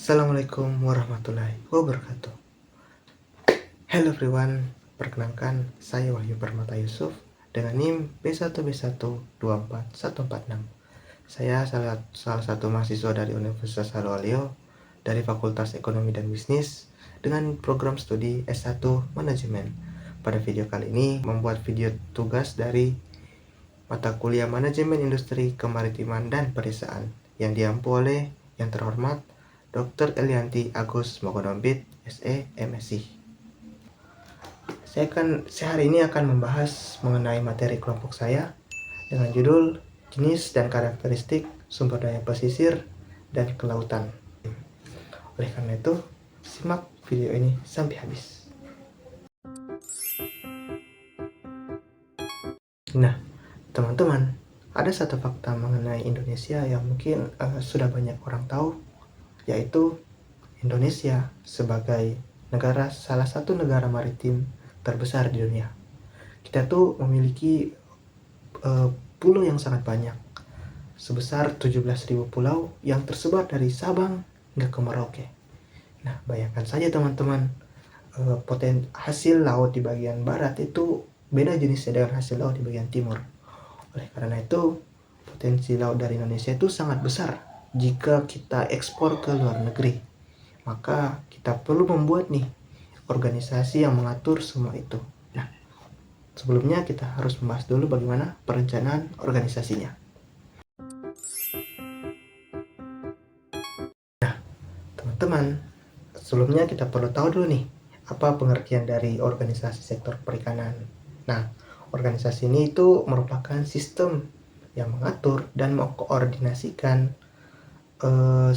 Assalamualaikum warahmatullahi wabarakatuh. Hello everyone, perkenalkan saya Wahyu Permata Yusuf dengan NIM B1B1244146. Saya salah satu mahasiswa dari Universitas Haluoleo dari Fakultas Ekonomi dan Bisnis dengan program studi S1 Manajemen. Pada video kali ini membuat video tugas dari mata kuliah Manajemen Industri Kemaritiman dan Pedesaan yang diampu oleh yang terhormat Dr. Elianti Agus Mokodompit, SE, MSc. Saya hari ini akan membahas mengenai materi kelompok saya dengan judul jenis dan karakteristik sumber daya pesisir dan kelautan. Oleh karena itu, simak video ini sampai habis. Nah, teman-teman, ada satu fakta mengenai Indonesia yang mungkin sudah banyak orang tahu, yaitu Indonesia sebagai salah satu negara maritim terbesar di dunia. Kita tuh memiliki pulau yang sangat banyak, sebesar 17.000 pulau yang tersebar dari Sabang hingga ke Merauke. Nah, bayangkan saja teman-teman, hasil laut di bagian barat itu beda jenisnya dengan hasil laut di bagian timur. Oleh karena itu, potensi laut dari Indonesia itu sangat besar jika kita ekspor ke luar negeri. Maka kita perlu membuat nih organisasi yang mengatur semua itu. Nah, sebelumnya kita harus membahas dulu bagaimana perencanaan organisasinya. Nah, teman-teman, sebelumnya kita perlu tahu dulu nih, apa pengertian dari organisasi sektor perikanan. Nah, organisasi ini itu merupakan sistem yang mengatur dan mengkoordinasikan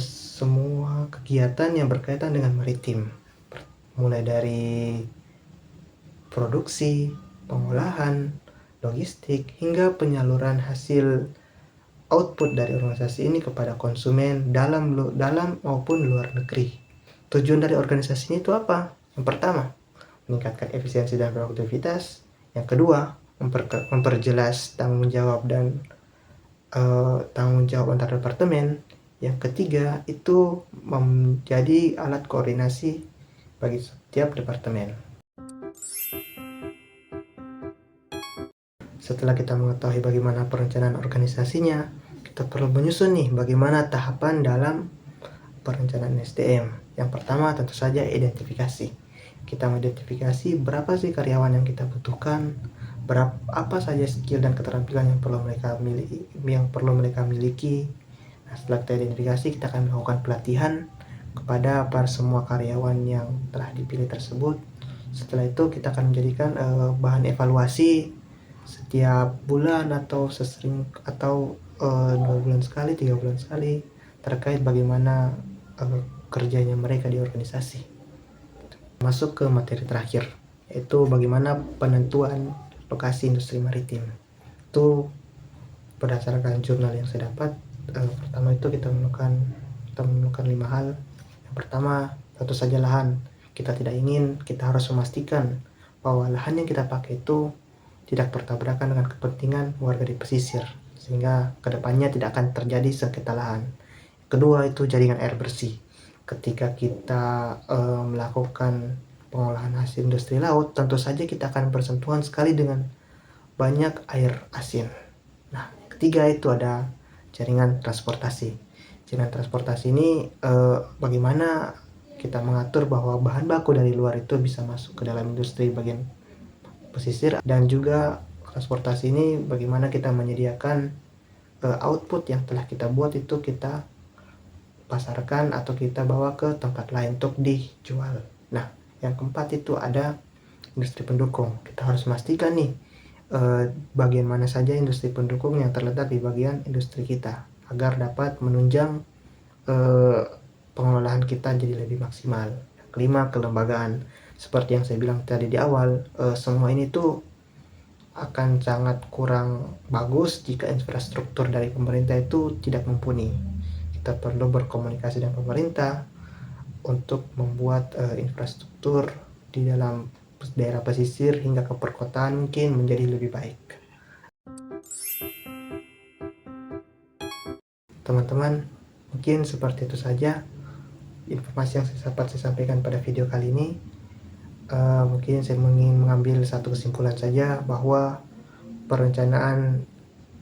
semua kegiatan yang berkaitan dengan maritim, mulai dari produksi, pengolahan, logistik, hingga penyaluran hasil output dari organisasi ini kepada konsumen dalam maupun luar negeri. Tujuan dari organisasi ini itu apa? Yang pertama, meningkatkan efisiensi dan produktivitas. Yang kedua, memperjelas tanggung jawab antar departemen. Yang ketiga, itu menjadi alat koordinasi bagi setiap departemen. Setelah kita mengetahui bagaimana perencanaan organisasinya, kita perlu menyusun nih bagaimana tahapan dalam perencanaan SDM. Yang pertama tentu saja identifikasi. Kita mengidentifikasi berapa sih karyawan yang kita butuhkan, apa saja skill dan keterampilan yang perlu mereka miliki. Nah, setelah kita identifikasi, kita akan melakukan pelatihan kepada semua karyawan yang telah dipilih tersebut. Setelah itu kita akan menjadikan bahan evaluasi setiap bulan atau 2 bulan sekali, 3 bulan sekali, terkait bagaimana kerjanya mereka di organisasi. Masuk ke materi terakhir, yaitu bagaimana penentuan lokasi industri maritim. Itu berdasarkan jurnal yang saya dapat, pertama itu kita menemukan 5 hal. Yang pertama, tentu saja lahan. Kita harus memastikan bahwa lahan yang kita pakai itu tidak bertabrakan dengan kepentingan warga di pesisir, sehingga kedepannya tidak akan terjadi sengketa lahan. Kedua, itu jaringan air bersih. Ketika kita melakukan pengolahan hasil industri laut, tentu saja kita akan bersentuhan sekali dengan banyak air asin. Nah, ketiga itu ada jaringan transportasi. Jaringan transportasi ini bagaimana kita mengatur bahwa bahan baku dari luar itu bisa masuk ke dalam industri bagian pesisir, dan juga transportasi ini bagaimana kita menyediakan output yang telah kita buat itu kita pasarkan atau kita bawa ke tempat lain untuk dijual. Nah, yang keempat itu ada industri pendukung. Kita harus memastikan nih bagian mana saja industri pendukung yang terletak di bagian industri kita agar dapat menunjang pengelolaan kita jadi lebih maksimal. Kelima, kelembagaan. Seperti yang saya bilang tadi di awal, semua ini tuh akan sangat kurang bagus jika infrastruktur dari pemerintah itu tidak mumpuni. Kita perlu berkomunikasi dengan pemerintah untuk membuat infrastruktur di dalam daerah pesisir hingga ke perkotaan mungkin menjadi lebih baik. Teman-teman, mungkin seperti itu saja informasi yang dapat saya sampaikan pada video kali ini. Mungkin saya ingin mengambil satu kesimpulan saja bahwa perencanaan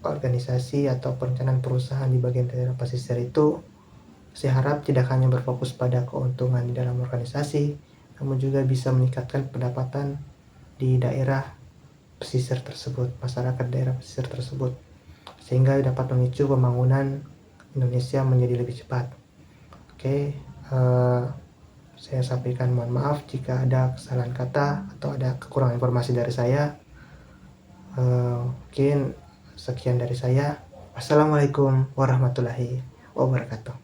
organisasi atau perencanaan perusahaan di bagian daerah pesisir itu saya harap tidak hanya berfokus pada keuntungan di dalam organisasi, namun juga bisa meningkatkan pendapatan di daerah pesisir tersebut, masyarakat daerah pesisir tersebut, sehingga dapat memicu pembangunan Indonesia menjadi lebih cepat. Oke, saya sampaikan mohon maaf jika ada kesalahan kata atau ada kekurangan informasi dari saya. Mungkin sekian dari saya. Wassalamualaikum warahmatullahi wabarakatuh.